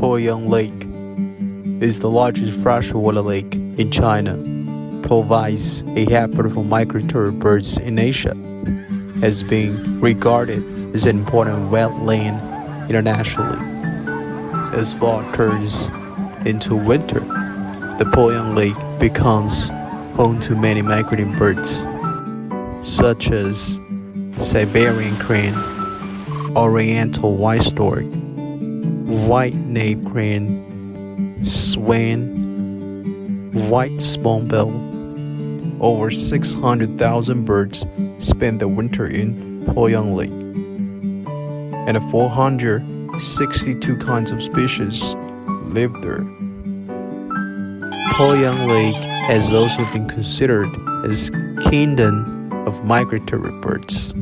Poyang Lake is the largest freshwater lake in China, provides a habitat for migratory birds in Asia, has been regarded as an important wetland internationally. As fall turns into winter, the Poyang Lake becomes home to many migrating birds, such as Siberian crane, Oriental white stork, white-naped crane, swan, white spoonbill. Over 600,000 birds spend the winter in Poyang Lake, and 462 kinds of species live there. Poyang Lake has also been considered as kingdom of migratory birds.